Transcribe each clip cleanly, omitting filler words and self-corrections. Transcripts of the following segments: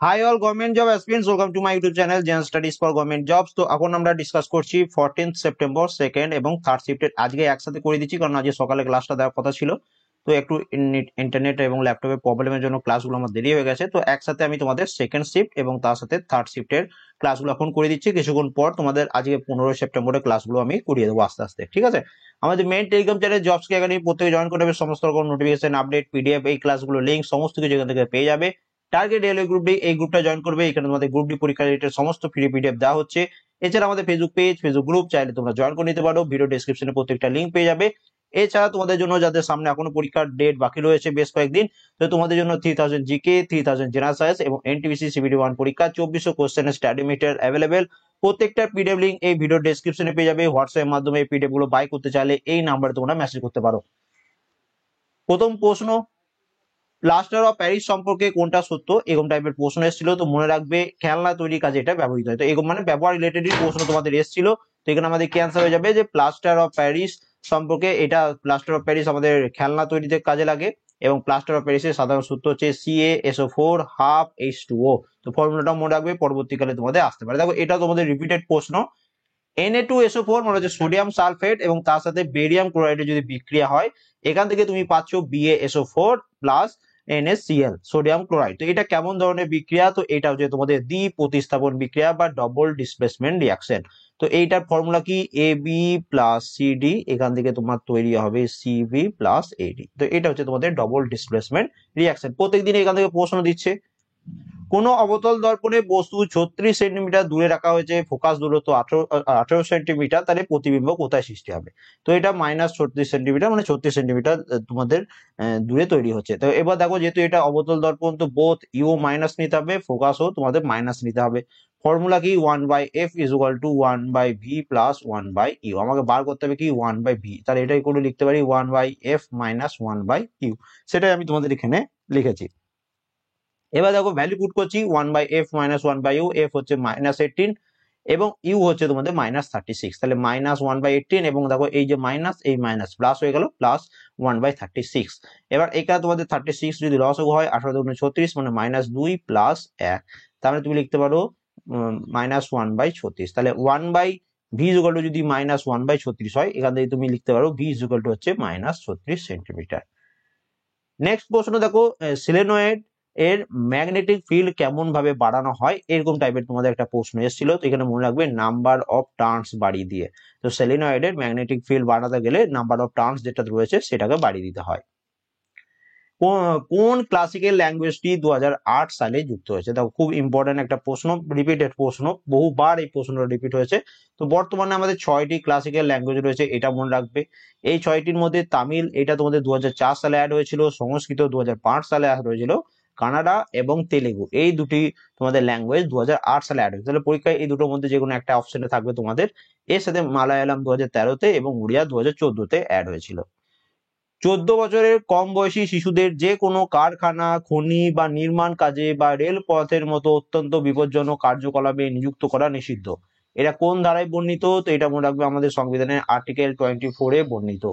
High all government job aspirants, welcome to my YouTube channel Zen studies for government jobs. তো এখন আমরা discuss করছি 14 September second এবং third শিফটের। আজকে একসাথে করে দিচ্ছি কারণ আজকে সকালে ক্লাসটা দেওয়ার কথা ছিল, তো একটু ইন্টারনেট এবং ল্যাপটপের প্রবলেমের জন্য ক্লাসগুলো আমার দেরি হয়ে গেছে। তো একসাথে আমি তোমাদের সেকেন্ড শিফট এবং তার সাথে থার্ড শিফটের ক্লাসগুলো এখন করে দিচ্ছি। কিছুক্ষণ পর তোমাদের আজকে 15 সেপ্টেম্বরের ক্লাসগুলো আমি করিয়ে দেবো আস্তে আস্তে, ঠিক আছে? আমাদের main Telegram channel jobs academy প্রত্যেকে জয়েন করবে। সমস্ত রকম নোটিফিকেশন, আপডেট, পিডিএফ, এই ক্লাসগুলো লিঙ্ক সমস্ত কিছু এখান থেকে পেয়ে যাবে। টার্গেট রেলওয়ে গ্রুপ ডি, এই গ্রুপটা জয়েন করবে। এখানে তোমাদের গ্রুপ ডি পরীক্ষা রিলেটেড সমস্ত ফ্রি পিডিএফ দেওয়া হচ্ছে। এছাড়া আমাদের ফেসবুক পেজ, ফেসবুক গ্রুপ চাইলে তোমরা জয়েন করে নিতে পারো। ভিডিও ডেসক্রিপশনে প্রত্যেকটা লিঙ্ক পেয়ে যাবে। এছাড়া তোমাদের জন্য যাদের সামনে এখনো পরীক্ষার ডেট বাকি রয়েছে বেশ কয়েকদিন, তো তোমাদের জন্য 3000 জিকে, 3000 জেনারেল সায়েন্স এবং এনটিপিসি সিবিটি 1 পরীক্ষা 2400 কোশ্চেনের স্টাডি মেটেরিয়াল অ্যাভেলেবেল। প্রত্যেকটা পিডিএফ লিঙ্ক এই ভিডিও ডেসক্রিপশনে পেয়ে যাবে। হোয়াটসঅ্যাপের মাধ্যমে এই পিডিএফ গুলো বাই করতে চাইলে এই নাম্বারে তোমরা মেসেজ করতে পারো। প্রথম প্রশ্ন, প্লাস্টার অফ প্যারিস সম্পর্কে কোনটা সত্য? এরকম টাইপের প্রশ্ন এসেছিল, তো মনে রাখবে খেলনা তৈরির কাজে এটা ব্যবহৃত হয়। তো এরকম মানে ব্যবহার রিলেটেডই প্রশ্ন তোমাদের এসেছিল। তো এখানে আমাদের কি অ্যান্সার হয়ে যাবে যে প্লাস্টার অফ প্যারিস সম্পর্কে, এটা প্লাস্টার অফ প্যারিস আমাদের খেলনা তৈরিতে কাজে লাগে এবং প্লাস্টার অফ প্যারিসের সাধারণ সূত্র হচ্ছে CaSO4 হাফ H2O। তো ফর্মুলাটা মনে রাখবে, পরবর্তীকালে তোমাদের আসতে পারে। দেখো এটা তোমাদের রিপিটেড প্রশ্ন। Na2SO4 মানে হচ্ছে সোডিয়াম সালফেট এবং তার সাথে বেরিয়াম ক্লোরাইডের যদি বিক্রিয়া হয়, এখান থেকে তুমি পাচ্ছ BaSO4 plus NaCl sodium chloride. তো এটা কেমন ধরনের বিক্রিয়া? তো এটা হচ্ছে তোমাদের দ্বি প্রতিস্থাপন বিক্রিয়া বা ডবল ডিসপ্লেসমেন্ট রিয়াকশন। তো এইটার ফর্মুলা কি? AB প্লাস CD, এখান থেকে তোমার তৈরি হবে CV প্লাস AD। তো এটা হচ্ছে তোমাদের ডবল ডিসপ্লেসমেন্ট রিয়াকশন। প্রত্যেকদিন এখান থেকে প্রশ্ন দিচ্ছে। কোনো অবতল দর্পণে বস্তু 36 সেন্টিমিটার দূরে রাখা হয়েছে, ফোকাস দূরত্ব 18 সেন্টিমিটার, তাহলে প্রতিবিম্ব কোথায় সৃষ্টি হবে? তো এটা -36 সেন্টিমিটার মানে 36 সেন্টিমিটার তোমাদের দূরে তৈরি হচ্ছে। তো এবার দেখো, যেহেতু এটা অবতল দর্পণ, তো বোথ ইউ মাইনাস নিতে হবে, ফোকাসও তোমাদের মাইনাস নিতে হবে। ফর্মুলা কি? 1/f is equal two 1/v plus 1/u। আমাকে বার করতে হবে কি? 1/v। তাহলে এটাই করে লিখতে পারি 1/f মাইনাস 1/u। সেটাই আমি তোমাদের এখানে লিখেছি। এবার দেখো ভ্যালু পুট করছি, 1/f মাইনাস 1/u। এফ হচ্ছে -18 এবং ইউ হচ্ছে তোমাদের -36। তাহলে -1/18 এবং দেখো এই যে মাইনাস, এই মাইনাস প্লাস হয়ে গেল, প্লাস 1/36। এবার এখানে তোমাদের 36 যদি লসাগু হয় 18 × 36 মানে -2 প্লাস 1। তাহলে তুমি লিখতে পারো -1/36। তাহলে 1/v ইকুয়াল টু যদি -1/36 হয়, এখান থেকে তুমি লিখতে পারো v ইকুয়াল টু হচ্ছে -36 সেন্টিমিটার। নেক্সট প্রশ্ন দেখো, সিলেনয়েড এর ম্যাগনেটিক ফিল্ড কেমন ভাবে বাড়ানো হয়? এরকম টাইপের তোমাদের একটা প্রশ্ন এসেছিল। তো এখানে মনে রাখবে নাম্বার অফ টার্নস বাড়িয়ে দিয়ে। তো সেলিনয়েডের ম্যাগনেটিক ফিল্ড বাড়াতে গেলে নাম্বার অফ টার্নস যেটা রয়েছে সেটাকে বাড়িয়ে দিতে হয়। কোন ক্লাসিক্যাল ল্যাঙ্গুয়েজটি 2008 সালে যুক্ত হয়েছে? দেখো খুব ইম্পর্টেন্ট একটা প্রশ্ন, রিপিটেড প্রশ্ন, বহুবার এই প্রশ্নটা রিপিট হয়েছে। তো বর্তমানে আমাদের 6টি ক্লাসিক্যাল ল্যাঙ্গুয়েজ রয়েছে, এটা মনে রাখবে। এই 6টির মধ্যে তামিল, এটা তোমাদের 2004 সালে অ্যাড হয়েছিল। সংস্কৃত 2005 সালে অ্যাড হয়েছিল। কানাডা এবং তেলেগু, এই দুটি তোমাদের ল্যাঙ্গুয়েজ 2008 সালে অ্যাড হয়েছে। তাহলে পরীক্ষায় এই দুটোর মধ্যে যে কোনো একটা অপশনে থাকবে তোমাদের। এর সাথে মালায়ালাম 2013-তে এবং উড়িয়া 2014-তে অ্যাড হয়েছিল। 14 বছরের কম বয়সী শিশুদের যে কোনো কারখানা, খনি বা নির্মাণ কাজে বা রেলপথের মতো অত্যন্ত বিপজ্জনক কার্যকলাপে নিযুক্ত করা নিষিদ্ধ। এটা কোন ধারায় বর্ণিত? তো এটা মনে রাখবে আমাদের সংবিধানের আর্টিকেল 24-এ বর্ণিত।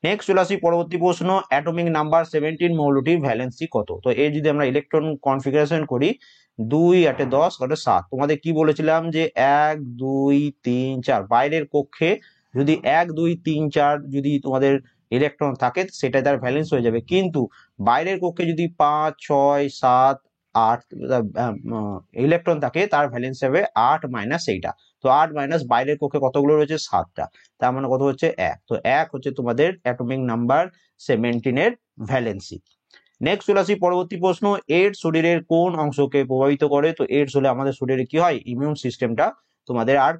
নেক্সট চলে আসি পরবর্তী প্রশ্ন, অ্যাটমিক নাম্বার 17 মৌলটির ভ্যালেন্সি কত? তো এই যদি আমরা ইলেকট্রন কনফিগারেশন করি, 2 8 10 7, তোমাদের কি বলেছিলাম যে 1 2 3 4 বাইরের কক্ষে যদি 1 2 3 4 যদি তোমাদের ইলেকট্রন থাকে সেটা তার ভ্যালেন্স হয়ে যাবে। কিন্তু বাইরের কক্ষে যদি 5 6 7 8 ইলেকট্রন থাকে, তার ভ্যালেন্স হবে 8 মাইনাস এইটা। তো 8 মাইনাস বাইরের কক্ষে কতগুলো রয়েছে? 7টা। তার মানে কত হচ্ছে? 1। তো 1 হচ্ছে তোমাদের অ্যাটমিক নাম্বার 17 এর ভ্যালেন্সি। নেক্সট চলে আসি পরবর্তী প্রশ্ন, এইডস শরীরের কোন অংশকে প্রভাবিত করে? তো এইডস হলে আমাদের শরীরে কি হয়? ইমিউন সিস্টেমটা তোমাদের আর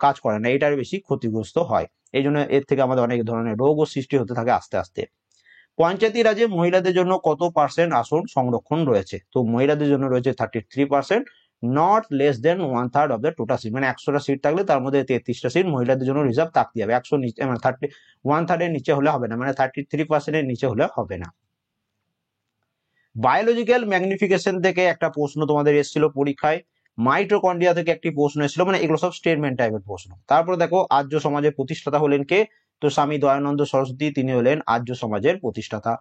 কাজ করে না, এটার বেশি ক্ষতিগ্রস্ত হয়। এই জন্য এর থেকে আমাদের অনেক ধরনের রোগও সৃষ্টি হতে থাকে আস্তে আস্তে। পঞ্চায়েতি রাজে মহিলাদের জন্য কত পার্সেন্ট আসন সংরক্ষণ রয়েছে? তো মহিলাদের জন্য রয়েছে 33%, not less than 1/3 of the total seat. মানে 100টা সিট থাকলে তার মধ্যে 33টা সিট মহিলাদের জন্য রিজার্ভ থাকতে হবে। 100 নিচে মানে 1/3 এর নিচে হলে হবে না, মানে 33% এর নিচে হলে হবে না। বায়োলজিক্যাল ম্যাগনিফিকেশন থেকে একটা প্রশ্ন তোমাদের এসেছিল পরীক্ষায়। মাইটোকন্ড্রিয়া থেকে একটি প্রশ্ন এসেছিল, মানে এগুলো সব স্টেটমেন্ট টাইপের প্রশ্ন। তারপরে দেখো আর্য সমাজের প্রতিষ্ঠাতা হলেন কে? তো স্বামী দয়ানন্দ সরস্বতী, তিনি হলেন আর্য সমাজের প্রতিষ্ঠাতা।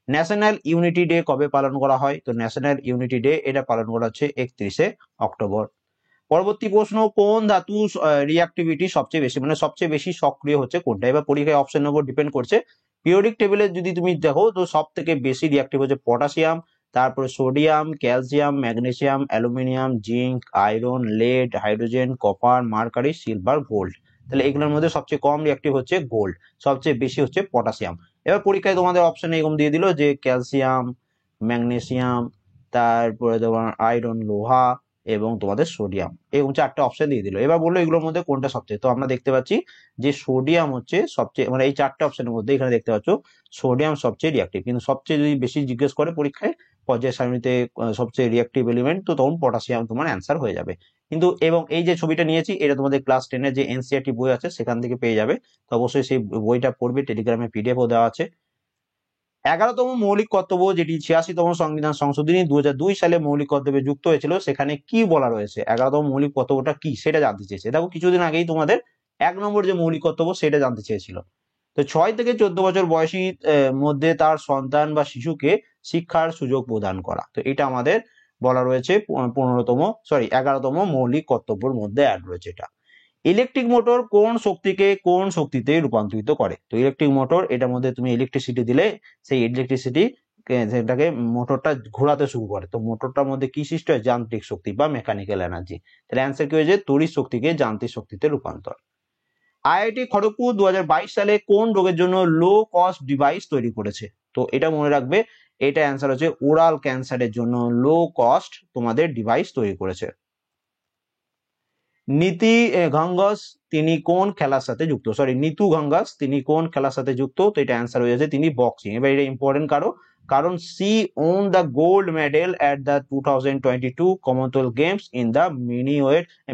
ন্যাশনাল ইউনিটি ডে কবে পালন করা হয়? তো ন্যাশনাল ইউনিটি ডে এটা পালন করা হচ্ছে 31শে অক্টোবর। পরবর্তী প্রশ্ন, কোন ধাতু রিঅ্যাক্টিভিটি সবচেয়ে বেশি, মানে সবচেয়ে বেশি সক্রিয় হচ্ছে কোনটা? এবার পরীক্ষায় অপশনের উপর ডিপেন্ড করছে। পিরিয়ডিক টেবিলে যদি তুমি দেখো তো সব থেকে বেশি রিঅ্যাক্টিভ হচ্ছে পটাশিয়াম, তারপরে sodium, calcium, magnesium, aluminium, zinc, iron, lead, hydrogen, copper, mercury, silver, gold. তাহলে এগুলোর মধ্যে সবচেয়ে কম রিঅ্যাক্টিভ হচ্ছে গোল্ড, সবচেয়ে বেশি হচ্ছে পটাশিয়াম। এবার পরীক্ষায় তোমাদের অপশন এরকম দিয়ে দিল যে ক্যালসিয়াম, ম্যাগনেসিয়াম, তারপরে তোমার আয়রন লোহা এবং তোমাদের সোডিয়াম, এরকম চারটে অপশন দিয়ে দিল। এবার বললো এগুলোর মধ্যে কোনটা সবচেয়ে, তো আমরা দেখতে পাচ্ছি যে সোডিয়াম হচ্ছে সবচেয়ে, মানে এই চারটে অপশনের মধ্যে এখানে দেখতে পাচ্ছ সোডিয়াম সবচেয়ে রিঅ্যাক্টিভ। কিন্তু সবচেয়ে যদি বেশি জিজ্ঞেস করে পরীক্ষায় পর্যায় সারণীতে সবচেয়ে রিঅ্যাক্টিভ এলিমেন্ট, তো তখন পটাশিয়াম তোমার অ্যান্সার হয়ে যাবে। কিন্তু এবং এই যে ছবিটা নিয়েছি এটা তোমাদের ক্লাস 10-এর যে এনসিইআরটি বই আছে সেখান থেকে পেয়ে যাবে, তো অবশ্যই সেই বইটা পড়বে, টেলিগ্রামে পিডিএফও দেওয়া আছে। 11তম মৌলিক কর্তব্য, যেটি 86তম সংবিধান সংশোধনী 2002 সালে মৌলিক কর্তব্যে যুক্ত হয়েছিল, সেখানে কি বলা রয়েছে? 11তম মৌলিক কর্তব্যটা কি সেটা জানতে চেয়েছে। দেখো কিছুদিন আগেই তোমাদের 1 নম্বর যে মৌলিক কর্তব্য সেটা জানতে চেয়েছিল। তো 6 থেকে 14 বছর বয়সী মধ্যে তার সন্তান বা শিশুকে শিক্ষার সুযোগ প্রদান করা, তো এটা আমাদের বলা রয়েছে 11তম মৌলিক কর্তব্যের মধ্যে অ্যাড রয়েছে এটা। ইলেকট্রিক মোটর কোন শক্তিকে কোন শক্তিতে রূপান্তরিত করে? তো ইলেকট্রিক মোটর, এটার মধ্যে তুমি ইলেকট্রিসিটি দিলে সেই ইলেকট্রিসিটি সেটাকে মোটরটা ঘোরাতে শুরু করে, তো মোটরটার মধ্যে কি সৃষ্টি হয়? যান্ত্রিক শক্তি বা মেকানিক্যাল এনার্জি। তাহলে অ্যান্সার কি হয়েছে? তড়িৎ শক্তিকে যান্ত্রিক শক্তিতে রূপান্তর। আইআইটি খড়গপুর 2022 সালে কোন রোগের জন্য লো কস্ট ডিভাইস তৈরি করেছে? তো এটা মনে রাখবে, এটা অ্যান্সার হচ্ছে ওরাল ক্যান্সারের জন্য লো কস্ট তোমাদের ডিভাইস তৈরি করেছে। নীতি ঘাঙ্গাস তিনি কোন খেলার সাথে যুক্ত? নিতু ঘাঙ্গাস তিনি কোন খেলার সাথে যুক্ত? তো এটা অ্যান্সার হয়ে যাচ্ছে তিনি বক্সিং। এবার এটা ইম্পর্টেন্ট কারণ she won the gold medal at the 2022 Commonwealth Games in the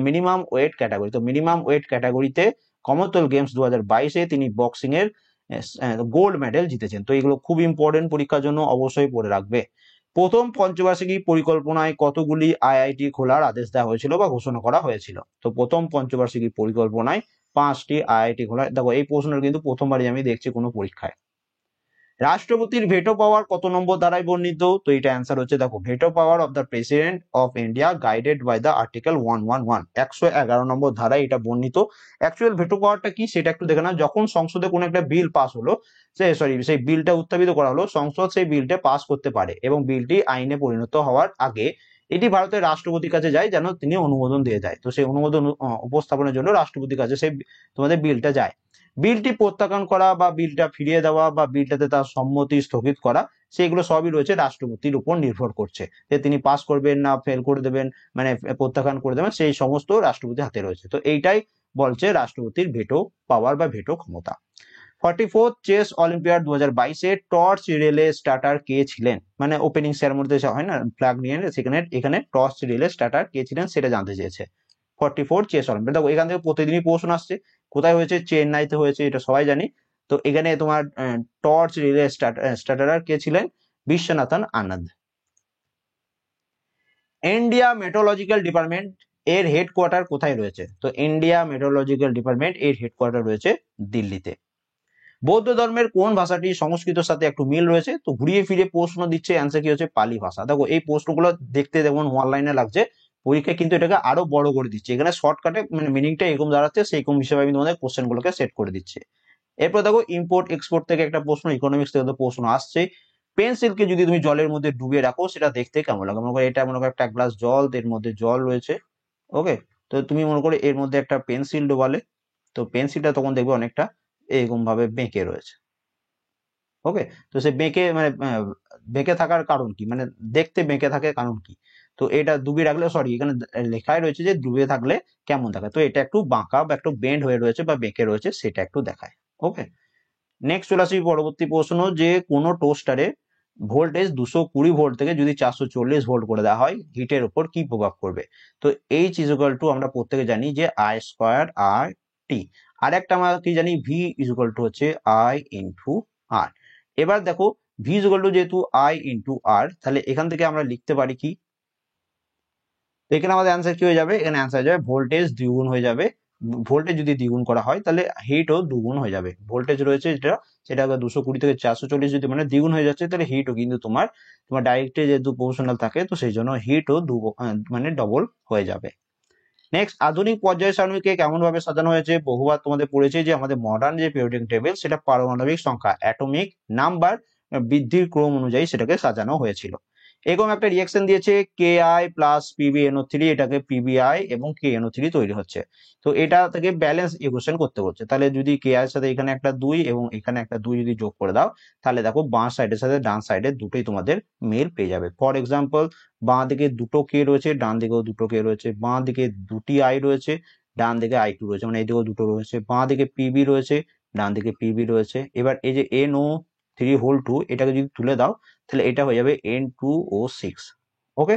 minimum weight category. তো মিনিমাম ওয়েট ক্যাটাগরিতে কমনওয়েলথ গেমস 2022-এ তিনি বক্সিং এর গোল্ড মেডেল জিতেছেন। তো এগুলো খুব ইম্পর্টেন্ট পরীক্ষার জন্য, অবশ্যই পড়ে রাখবে। প্রথম পঞ্চবার্ষিকী পরিকল্পনায় কতগুলি আইআইটি খোলার আদেশ দেওয়া হয়েছিল বা ঘোষণা করা হয়েছিল? তো প্রথম পঞ্চবার্ষিকী পরিকল্পনায় 5টি আইআইটি খোলা। দেখো এই প্রশ্নটা কিন্তু প্রথমবারই আমি দেখছি কোনো পরীক্ষায়। রাষ্ট্রপতির ভেটো পাওয়ার কত নম্বর ধারায় বর্ণিত? তো এটা অ্যান্সার হচ্ছে, দেখো veto power of the president of India guided by the article 111, 111 number ধারায় এটা বর্ণিত। অ্যাকচুয়াল ভেটো পাওয়ারটা কি সেটা একটু দেখে নাও। যখন সংসদে কোনো একটা বিল পাস হলো, সেই বিলটা উত্থাপিত করা হলো, সংসদ সেই বিলটা পাস করতে পারে এবং বিলটি আইনে পরিণত হওয়ার আগে এটি ভারতের রাষ্ট্রপতির কাছে যায় যেন তিনি অনুমোদন দিয়ে দেয়। তো সেই অনুমোদন উপস্থাপনের জন্য রাষ্ট্রপতির কাছে সেই তোমাদের বিলটা যায়। বিলটি প্রত্যাখ্যান করা বা বিলটা ফিরিয়ে দেওয়া বা বিলটাতে তার সম্মতি স্থগিত করা, সেগুলো সবই রয়েছে রাষ্ট্রপতির উপর নির্ভর করছে, যে তিনি পাস করবেন না ফেল করে দেবেন, মানে প্রত্যাখ্যান করে দেবেন, সেই সমস্ত রাষ্ট্রপতির হাতে রয়েছে। তো এইটাই বলছে রাষ্ট্রপতির ভেটো পাওয়ার বা ভেটো ক্ষমতা। 44th চেস অলিম্পিয়াড 2022-এ টর্চ রিলে স্টার্টার কে ছিলেন? মানে ওপেনিং সেরেমনিতে হয় না ফ্ল্যাগ নিয়ে, সেখানে এখানে টর্চ রিলে স্টার্টার কে ছিলেন সেটা জানতে চেয়েছে। 44 চেস অলিম্পিয়াড, দেখো এখান থেকে প্রতিদিনই প্রশ্ন আসছে। কোথায় হয়েছে? চেন্নাইতে হয়েছে, এটা সবাই জানি। তো এখানে তোমার টর্চ রিলে স্টার্টার কে ছিলেন? Viswanathan Anand. India meteorological department এর হেডকোয়ার্টার কোথায় রয়েছে? তো ইন্ডিয়া মেট্রোলজিক্যাল ডিপার্টমেন্ট এর হেডকোয়ার্টার রয়েছে দিল্লিতে। বৌদ্ধ ধর্মের কোন ভাষাটি সংস্কৃতের সাথে একটু মিল রয়েছে? তো ঘুরিয়ে ফিরে প্রশ্ন দিচ্ছে, অ্যান্সার কি হচ্ছে? পালি ভাষা। দেখো এই প্রশ্নগুলো দেখতে যেমন অনলাইনে লাগছে, পরীক্ষা কিন্তু এটাকে আরো বড় করে দিচ্ছে, এখানে শর্টকাটে মানে মিনিংটা এরকম দাঁড়াচ্ছে, সেইরকম হিসেবে আমি তোমাদের কোশ্চেন গুলোকে সেট করে দিচ্ছি। এরপর দেখো ইম্পোর্ট এক্সপোর্ট থেকে একটা প্রশ্ন, ইকোনমিক্স থেকে তো প্রশ্ন আসছে। পেন্সিলকে যদি তুমি জলের মধ্যে ডুবিয়ে রাখো সেটা দেখতে কেমন লাগে? মনে করো এটা মনে করো একটা গ্লাস জল, এর মধ্যে জল রয়েছে, ওকে। তো তুমি মনে করো এর মধ্যে একটা পেন্সিল ডোবালে, তো পেন্সিলটা তখন দেখবে অনেকটা এরকম ভাবে বেঁকে রয়েছে, ওকে। তো সে বেঁকে মানে বেঁকে থাকার কারণ কি, মানে দেখতে বেঁকে থাকে কারণ কি? তো এটা ডুবিয়ে রাখলে, এখানে লেখাই রয়েছে যে ডুবিয়ে থাকলে কেমন দেখায়, তো এটা একটু বাঁকা বা একটু বেন্ড হয়ে রয়েছে বা বেঁকে রয়েছে, সেটা একটু দেখায়, ওকে। নেক্সট চলে আসি পরবর্তী প্রশ্ন, যে কোনো টোস্টারে ভোল্টেজ 220 ভোল্ট থেকে যদি 440 ভোল্ট করে দেওয়া হয়, হিটের উপর কি প্রভাব পড়বে? তো H = আমরা প্রত্যেকে জানি যে I² RT। আর একটা আমরা কি জানি, V = হচ্ছে I×R। এবার দেখো V = যেহেতু I×R, তাহলে এখান থেকে আমরা লিখতে পারি কি? এখানে আমাদের অ্যান্সার কি হয়ে যাবে? এখানে অ্যান্সার হয়ে যাবে ভোল্টেজ দ্বিগুণ হয়ে যাবে ভোল্টেজ যদি দ্বিগুণ করা হয় তাহলে হিটও দুগুণ হয়ে যাবে। ভোল্টেজ রয়েছে যেটা, সেটা 220 থেকে 440 যদি মানে দ্বিগুণ হয়ে যাচ্ছে, তাহলে হিটও কিন্তু তোমার ডাইরেক্টে যেহেতু প্রপোর্শনাল থাকে, তো সেই জন্য হিটও মানে ডবল হয়ে যাবে। নেক্সট, আধুনিক পর্যায় সারণীকে কেমন ভাবে সাজানো হয়েছে? বহুবার তোমাদের পড়েছে যে আমাদের মডার্ন যে পিরিয়ডিক টেবিল, সেটা পারমাণবিক সংখ্যা অ্যাটমিক নাম্বার বৃদ্ধির ক্রম অনুযায়ী সেটাকে সাজানো হয়েছিল। এরকম একটা রিয়াকশন দিয়েছে KI প্লাস PbNO3, এটাকে PbI এবং KNO3 তৈরি হচ্ছে। তো এটা থেকে ব্যালেন্স ইকুয়েশন করতে বলছে। তাহলে যদি KI এর সাথে এখানে একটা 2 এবং এখানে একটা 2 যদি যোগ করে দাও, তাহলে দেখো বাঁ সাইডের সাথে ডান সাইডের দুটোই তোমাদের মিল পেয়ে যাবে। ফর এক্সাম্পল, বাঁ দিকে দুটো K রয়েছে, ডান দিকেও দুটো K রয়েছে, বাঁ দিকে দুটি I রয়েছে, ডান দিকে I2 রয়েছে, মানে এদিকেও দুটো রয়েছে, বাঁ দিকে PB রয়েছে, ডান দিকে PB রয়েছে। এবার এই যে NO3 এটাকে যদি তুলে দাও, তাহলে এটা হয়ে যাবে N2O6। ওকে,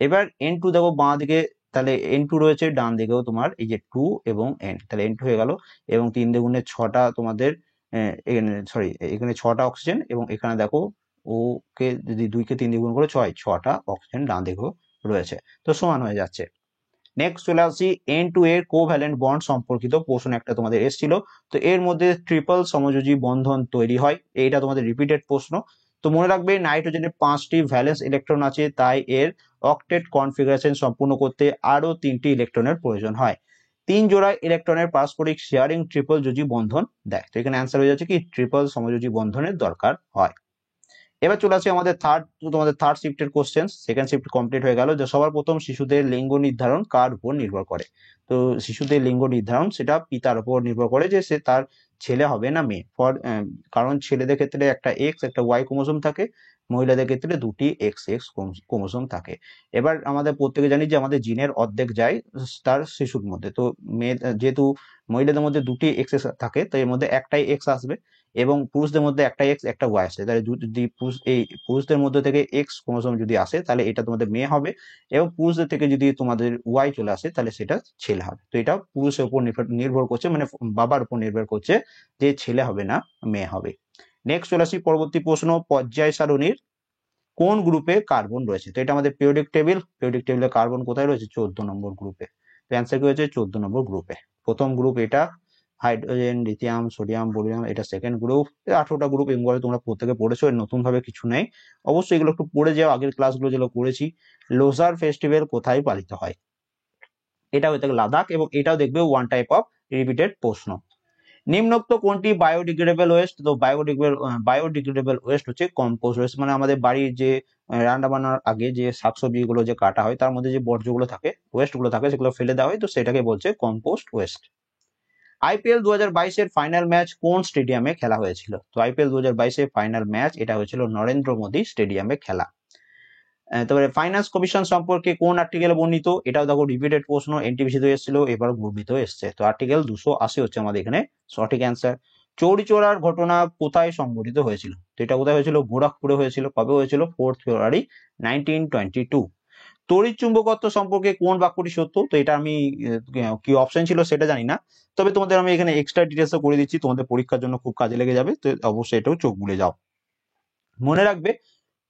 এবার N2 দেখো বাঁ দিকে, তাহলে N2 রয়েছে, ডান দিকেও তোমার এই যে 2 এবং N, তাহলে N2 হয়ে গেল। এবং 3 দুগুণে 6টা তোমাদের সরি, এখানে 6টা অক্সিজেন, এবং এখানে দেখো ওকে যদি 2 কে 3 দিয়ে গুণ করে 6টা অক্সিজেন ডান দিকেও রয়েছে, তো সমান হয়ে যাচ্ছে। নেক্সট চলে আসি N2 এর কোভ্যালেন্ট বন্ড সম্পর্কিত প্রশ্ন একটা তোমাদের এসেছিল। তো এর মধ্যে ট্রিপল সমযোজী বন্ধন তৈরি হয়, এইটা তোমাদের রিপিটেড প্রশ্ন। তো মনে রাখবে, নাইট্রোজেনের 5টি ভ্যালেন্স ইলেকট্রন আছে, তাই এর অক্টেট কনফিগারেশন সম্পূর্ণ করতে আরো 3টি ইলেকট্রনের প্রয়োজন হয়। 3 জোড়া ইলেকট্রনের পারস্পরিক শেয়ারিং ট্রিপল যোজী বন্ধন দেয়। তো এখানে অ্যান্সার হয়ে যাচ্ছে কি, ট্রিপল সমযোজী বন্ধনের দরকার হয়। এবার চলে আসি আমাদের থার্ড শিফটের কোশ্চেন। সেকেন্ড শিফট কমপ্লিট হয়ে গেল। যে সবার প্রথম, শিশুদের লিঙ্গ নির্ধারণ কার উপর নির্ভর করে? তো শিশুদের লিঙ্গ নির্ধারণ সেটা পিতার উপর নির্ভর করে, যে সে তার ছেলে হবে না মেয়ে। কারণ ছেলেদের ক্ষেত্রে একটা X একটা Y ক্রোমোসোম থাকে, মহিলাদের ক্ষেত্রে দুটি XX ক্রোমোসোম থাকে। এবার আমাদের প্রত্যেকে জানি যে আমাদের জিনের অর্ধেক যায় তার শিশুর মধ্যে। তো যেহেতু মহিলাদের মধ্যে দুটি X থাকে, তো এর মধ্যে একটাই X আসবে, এবং পুরুষদের মধ্যে একটা X একটা Y আসে। তাহলে যদি পুরুষদের মধ্যে থেকে X ক্রোমোসোম যদি আসে, তাহলে এটা তোমাদের মেয়ে হবে, এবং পুরুষদের থেকে যদি তোমাদের Y চলে আসে, তাহলে সেটা ছেলে হবে। তো এটা পুরুষের উপর নির্ভর করছে, মানে বাবার উপর নির্ভর করছে যে ছেলে হবে না মেয়ে হবে। নেক্সট চলে আসি পরবর্তী প্রশ্ন, পর্যায় সারণীর কোন গ্রুপে কার্বন রয়েছে? তো এটা আমাদের পিরিয়ডিক টেবিলে কার্বন কোথায় রয়েছে? 14 নম্বর গ্রুপে। তো অ্যান্সার কি হয়েছে? 14 নম্বর গ্রুপে। প্রথম গ্রুপ এটা, হাইড্রোজেন, লিথিয়াম, সোডিয়াম, বোরিয়াম, এটা সেকেন্ড গ্রুপ। 18টা গ্রুপ এগুলো তোমরা প্রত্যেকে পড়েছো, এর নতুন ভাবে কিছু নেই। অবশ্যই এগুলো একটু পড়ে যাও, আগের ক্লাসগুলো যেগুলো করেছি। লোসার ফেস্টিভ্যাল কোথায় পালিত হয়? এটা হয়ে থাকে লাদাখ, এবং এটাও দেখবে ওয়ান টাইপ অফ রিপিটেড প্রশ্ন। নিম্নোক্ত কোনটি বায়োডিগ্রেডেবল ওয়েস্ট? তো বায়োডিগ্রেডেবল ওয়েস্ট হচ্ছে কম্পোস্ট ওয়েস্ট, মানে আমাদের বাড়ির যে রান্না বান্নার আগে যে শাকসবজিগুলো যে কাটা হয়, তার মধ্যে যে বর্জ্যগুলো থাকে, ওয়েস্টগুলো থাকে, সেগুলো ফেলে দেওয়া হয়, তো সেটাকে বলছে কম্পোস্ট ওয়েস্ট। IPL 2022 এর ফাইনাল ম্যাচ কোন স্টেডিয়ামে খেলা হয়েছিল? তো IPL 2022 এর ফাইনাল ম্যাচ এটা হয়েছিল নরেন্দ্র মোদী স্টেডিয়ামে খেলা। তারপরে ফাইন্যান্স কমিশন সম্পর্কে কোন আর্টিকেল বর্ণিত? এটাও দেখো রিপিটেড প্রশ্ন, এনটিপিসিতে এসেছিল, এবার গর্বিত এসছে। তো আর্টিকেল 280 হচ্ছে আমাদের এখানে সঠিক অ্যান্সার। চৌরি চৌরার ঘটনা কোথায় সংঘটিত হয়েছিল? তো এটা কোথায় হয়েছিল? গোরখপুরে হয়েছিল। কবে হয়েছিল? 4 ফেব্রুয়ারি 1922। তড়িৎ চুম্বকত্ব সম্পর্কে কোন বাক্যটি সত্য? তো এটা আমি কি অপশন ছিল সেটা জানি না, তবে তোমাদের আমি এখানে এক্সট্রা ডিটেলসও করে দিচ্ছি, তোমাদের পরীক্ষার জন্য খুব কাজে লেগে যাবে, তো অবশ্যই এটাও চোখ বুলে যাও। মনে রাখবে,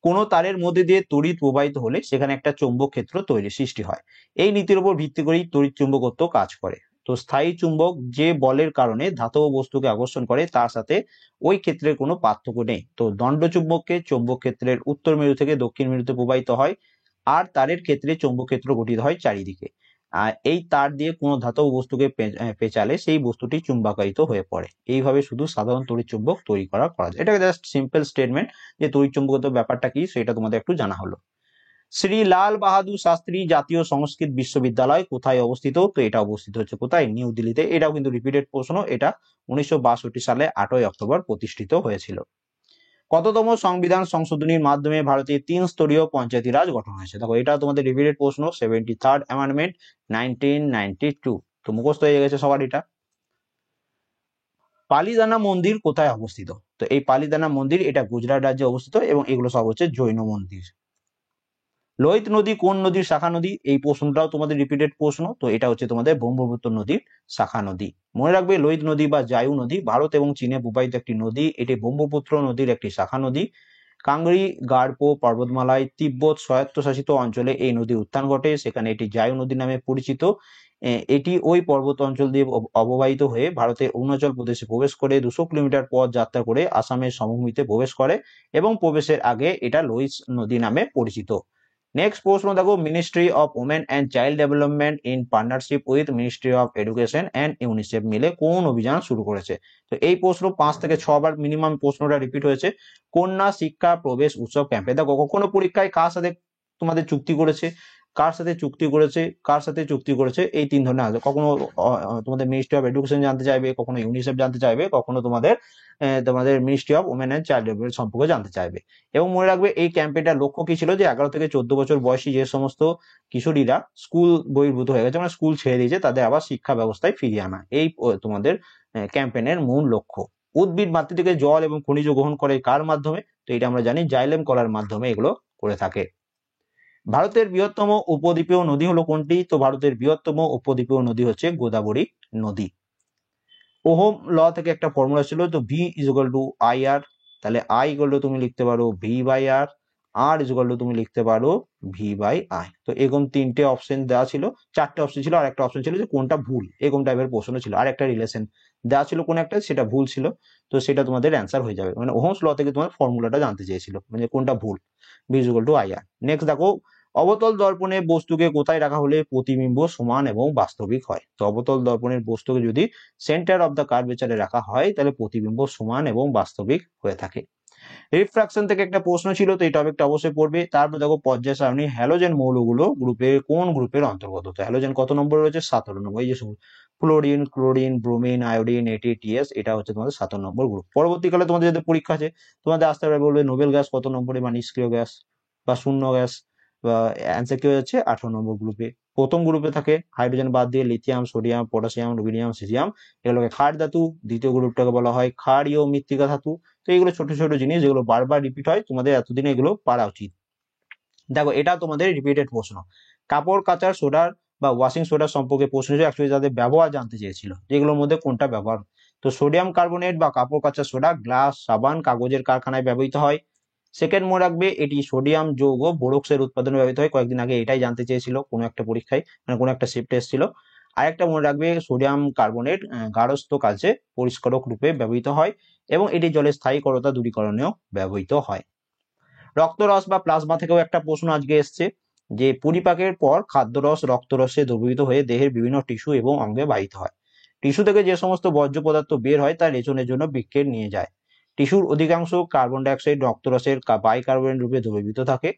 কোনো তারের মধ্যে দিয়ে তড়িৎ প্রবাহিত হলে সেখানে একটা চৌম্বক ক্ষেত্র সৃষ্টি হয়। এই নীতির উপর ভিত্তি করেই তড়িৎ চুম্বকত্ব কাজ করে। তো স্থায়ী চুম্বক যে বলের কারণে ধাতব বস্তুকে আকর্ষণ করে, তার সাথে ওই ক্ষেত্রের কোনো পার্থক্য নেই। তো দণ্ড চুম্বককে চৌম্বক ক্ষেত্রের উত্তর মেরু থেকে দক্ষিণ মেরুতে প্রবাহিত হয়, আর তারের ক্ষেত্রে চৌম্বক ক্ষেত্র গঠিত হয় চারিদিকে। আর এই তার দিয়ে কোনো ধাতব বস্তুকে পেঁচালে সেই বস্তুটি চুম্বকায়িত হয়ে পড়ে। এইভাবে শুধু সাধারণ তড়িৎ চুম্বক তৈরি করা যায়। এটা জাস্ট সিম্পল স্টেটমেন্ট যে তড়িৎ চুম্বকত্ব ব্যাপারটা কি, সেটা তোমাদের একটু জানা হলো। শ্রী লাল বাহাদুর শাস্ত্রী জাতীয় সংস্কৃত বিশ্ববিদ্যালয় কোথায় অবস্থিত? তো এটা অবস্থিত হচ্ছে কোথায়? নিউ দিল্লিতে। এটাও কিন্তু রিপিটেড প্রশ্ন। এটা 1962 সালে 8ই অক্টোবর প্রতিষ্ঠিত হয়েছিল। কততম সংবিধান সংশোধনীর মাধ্যমে ভারতের 3 স্তরীয় পঞ্চায়েতি রাজ গঠন হয়েছে? দেখো এটা তোমাদের রিপিটেড প্রশ্ন, 73rd অ্যামেন্ডমেন্ট 1992। তো মুখস্থ হয়ে গেছে সবার এটা। পালিদানা মন্দির কোথায় অবস্থিত? তো এই পালিদানা মন্দির এটা গুজরাট রাজ্যে অবস্থিত, এবং এগুলো সব হচ্ছে জৈন মন্দির। লোহিত নদী কোন নদীর শাখা নদী? এই প্রশ্নটাও তোমাদের রিপিটেড প্রশ্ন। তো এটা হচ্ছে তোমাদের ব্রহ্মপুত্র নদীর শাখা নদী। মনে রাখবে, লোহিত নদী বা জায়ু নদী ভারত এবং চীনে প্রবাহিত একটি নদী, এটি ব্রহ্মপুত্র নদীর একটি শাখা নদী। কাংরি গাড়পো পর্বতমালায় তিব্বত স্বায়ত্তশাসিত অঞ্চলে এই নদীর উত্থান ঘটে, সেখানে এটি জায়ু নদী নামে পরিচিত। এটি ওই পর্বত অঞ্চল দিয়ে অববাহিত হয়ে ভারতের অরুণাচল প্রদেশে প্রবেশ করে 200 কিলোমিটার পথ যাত্রা করে আসামের সমভূমিতে প্রবেশ করে এবং প্রবেশের আগে এটা লোহিত নদী নামে পরিচিত। নেক্সট প্রশ্ন দেখো, ministry of women and child development in partnership with ministry of education and UNICEF মিলে কোন অভিযান শুরু করেছে? তো এই প্রশ্ন 5 থেকে 6 বার মিনিমাম প্রশ্নটা রিপিট হয়েছে। কন্যা শিক্ষা প্রবেশ উৎসব ক্যাম্পে। দেখো কখনো পরীক্ষায় কার সাথে তোমাদের চুক্তি করেছে, কার সাথে চুক্তি করেছে, কার সাথে চুক্তি করেছে, এই 3 ধরনের আছে। কখনো তোমাদের মিনিস্ট্রি অফ এডুকেশন জানতে চাইবে, কখনো ইউনিসেফ জানতে চাইবে, কখনো তোমাদের ministry of women and child development সম্পর্কে জানতে চাইবে। এবং মনে রাখবে এই ক্যাম্পেইনটার লক্ষ্য কি ছিল, যে 11 থেকে 14 বছর বয়সী যে সমস্ত কিশোরীরা স্কুল বহির্ভূত হয়ে গেছে, মানে স্কুল ছেড়ে দিয়েছে, তাদের আবার শিক্ষা ব্যবস্থায় ফিরিয়ে আনা, এই তোমাদের ক্যাম্পেইনের মূল লক্ষ্য। উদ্ভিদ মাটি থেকে জল এবং খনিজ গ্রহণ করে কার মাধ্যমে? তো এটা আমরা জানি জাইলেম কলার মাধ্যমে এগুলো করে থাকে। ভারতের বৃহত্তম উপদ্বীপীয় নদী হলো কোনটি? তো ভারতের বৃহত্তম উপদ্বীপীয় নদী হচ্ছে গোদাবরী নদী। ওহম ল থেকে একটা ফর্মুলা ছিল, তো V is equal to I R, তাহলে আই ইকুয়াল টু তুমি লিখতে পারো V by R, R is equal to তুমি লিখতে পারো ভি বাই আই। তো এরকম 3টে অপশন দেওয়া ছিল, 4টে অপশন ছিল, আর একটা অপশন ছিল যে কোনটা ভুল, এরকম টাইপের প্রশ্ন ছিল, আর একটা রিলেশন দেওয়া ছিল কোন একটা, সেটা ভুল ছিল। তো সেটা তোমাদের অ্যান্সার হয়ে যাবে, মানে ওহমস ল থেকে তোমার ফর্মুলাটা জানতে চেয়েছিল, মানে কোনটা ভুল। V is equal to I R. Next দেখো, অবতল দর্পণে বস্তুকে কোথায় রাখা হলে প্রতিবিম্ব সমান এবং বাস্তবিক হয়? তো অবতল দর্পণের বস্তুকে যদি সেন্টার অফ দ্য কার্ভেচারে রাখা হয় তাহলে প্রতিবিম্ব সমান এবং বাস্তবিক হয়ে থাকে। রিফ্রাকশন থেকে একটা প্রশ্ন ছিল, তো এই টপিকটা অবশ্যই পড়বে। তারপর দেখো পর্যায় সারণী, হ্যালোজেন মৌলগুলো কোন গ্রুপের অন্তর্গত? তো হ্যালোজেন কত নম্বর রয়েছে? 17 নম্বর। এই যে fluorine, chlorine, bromine, iodine, ATS, এটা হচ্ছে তোমাদের 17 নম্বর গ্রুপ। পরবর্তীকালে তোমাদের যদি পরীক্ষা আছে, তোমাদের আসতে পারে বলবে নোবেল গ্যাস কত নম্বরে, বা নিষ্ক্রিয় গ্যাস বা শূন্য গ্যাস, বা অ্যান্সার কি হয়ে যাচ্ছে 18 নম্বর গ্রুপে। প্রথম গ্রুপে থাকে হাইড্রোজেন বাদ দিয়ে লিথিয়াম, সোডিয়াম, পটাশিয়াম, রুবিনিয়াম, সিজিয়াম, এগুলোকে ক্ষার ধাতু। দ্বিতীয় গ্রুপটাকে বলা হয় ক্ষারীয় মৃত্তিকা ধাতু। তো এগুলো ছোট ছোট জিনিস যেগুলো বারবার রিপিট হয়, তোমাদের এতদিনে এগুলো পারা উচিত। দেখো এটা তোমাদের রিপিটেড প্রশ্ন। কাপড় কাচার সোডার বা ওয়াশিং সোডার সম্পর্কে প্রশ্ন ছিল, অ্যাকচুয়ালি যাদের ব্যবহার জানতে চেয়েছিল, যেগুলোর মধ্যে কোনটা ব্যবহার। তো সোডিয়াম কার্বনেট বা কাপড় কাচার সোডা গ্লাস, সাবান, কাগজের কারখানায় ব্যবহৃত হয়। সেকেন্ড মনে রাখবে, এটি সোডিয়াম যৌগ বোরক্সের উৎপাদনে ব্যবহৃত হয়। কয়েকদিন আগে এটাই জানতে চেয়েছিল কোনো একটা পরীক্ষায়, মানে কোনো একটা শিফটে এসেছিল। আরেকটা মনে রাখবে, সোডিয়াম কার্বনেট গার্হস্থ্য কাজে পরিষ্কারক রূপে ব্যবহৃত হয় এবং এটি জলের স্থায়ী করতা দূরীকরণেও ব্যবহৃত হয়। রক্তরস বা প্লাজমা থেকেও একটা প্রশ্ন আজকে এসছে, যে পরিপাকের পর খাদ্যরস রক্তরসে দ্রবীভূত হয়ে দেহের বিভিন্ন টিস্যু এবং অঙ্গে বাহিত হয়। টিস্যু থেকে যে সমস্ত বর্জ্য পদার্থ বের হয় তা রেচনের জন্য বৃক্কে নিয়ে যায়। টিস্যুর অধিকাংশ কার্বন ডাইঅক্সাইড রক্তরসের বাইকার্বনেট রূপে দ্রবীভূত থাকে।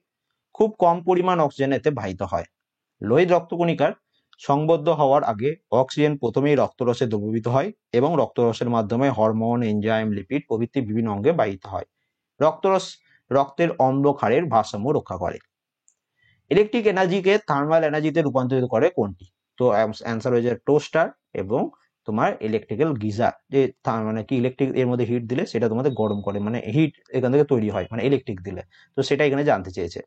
খুব কম পরিমাণ অক্সিজেন এতে বাহিত হয়। লোহিত রক্তকণিকার সংবদ্ধ হওয়ার আগে অক্সিজেন প্রথমেই রক্তরসে দ্রবীভূত হয় এবং রক্তরসের মাধ্যমে হরমোন, এনজাইম, লিপিড প্রভৃতি বিভিন্ন অঙ্গে বাহিত হয়। রক্তরস রক্তের অম্ল ক্ষারের ভারসাম্য রক্ষা করে। ইলেকট্রিক এনার্জিকে থার্মাল এনার্জিতে রূপান্তরিত করে কোনটি? তো অ্যান্সার হয়ে যায় টোস্টার এবং তোমার ইলেকট্রিক্যাল গিজার। যে মানে কি, ইলেকট্রিক এর মধ্যে হিট দিলে সেটা তোমাদের গরম করে, মানে হিট এখান থেকে তৈরি হয়, মানে ইলেকট্রিক দিলে। তো সেটা এখানে জানতে চেয়েছে।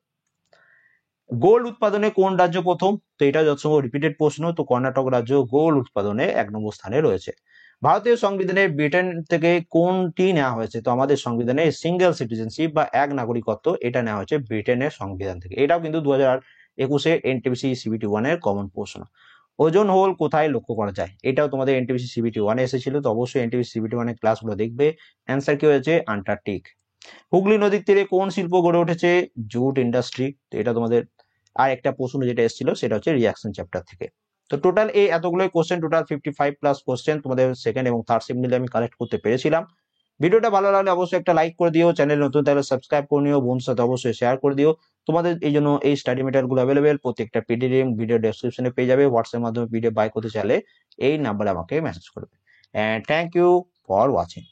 গোল্ড উৎপাদনে কোন রাজ্য প্রথম? তো এটা যথাসম্ভব রিপিটেড প্রশ্ন। তো কর্ণাটক রাজ্য গোল্ড উৎপাদনে 1 নম্বর স্থানে রয়েছে। ভারতীয় সংবিধানে ব্রিটেন থেকে কোনটি নেওয়া হয়েছে? তো আমাদের সংবিধানে সিঙ্গেল সিটিজেনশিপ বা এক নাগরিকত্ব, এটা নেওয়া হয়েছে ব্রিটেনের সংবিধান থেকে। এটাও কিন্তু 2021 এনটিপিসি সিবিটি 1 এর কমন প্রশ্ন। ওজোন হোল কোথায় লক্ষ্য করা যায়? এটাও তোমাদের এনটিপিসি সিবিটি 1 এ এসেছিল, তো অবশ্যই এনটিপিসি সিবিটি 1 এর ক্লাসগুলো দেখবে। অ্যান্সার কি হয়েছে? আন্টার্কটিক। হুগলি নদীর তীরে কোন শিল্প গড়ে উঠেছে? Jute industry. তো এটা তোমাদের আর একটা প্রশ্ন যেটা এসেছিল সেটা হচ্ছে রিয়াকশন চ্যাপ্টার থেকে। তো টোটাল এই এতগুলোই কোশ্চেন, টোটাল 55 প্লাস কোশ্চেন তোমাদের সেকেন্ড এবং থার্ড শিফট মিলে আমি কালেক্ট করতে পেরেছিলাম। ভিডিওটা ভালো লাগলে অবশ্যই একটা লাইক করে দিও, চ্যানেল নতুন তাহলে সাবস্ক্রাইব করে নিও, বন্ধুর সাথে অবশ্যই শেয়ার করে দিও। তোমাদের এই জন্য এই স্টাডি মেটেরিয়াল গুলো অ্যাভেলেবেল, প্রত্যেকটা পিডিএফ ভিডিও ডেসক্রিপশনে পেয়ে যাবে। হোয়াটসঅ্যাপের মাধ্যমে পিডিএফ বাই করতে চাইলে এই নাম্বারে আমাকে মেসেজ করবে। And thank you for watching.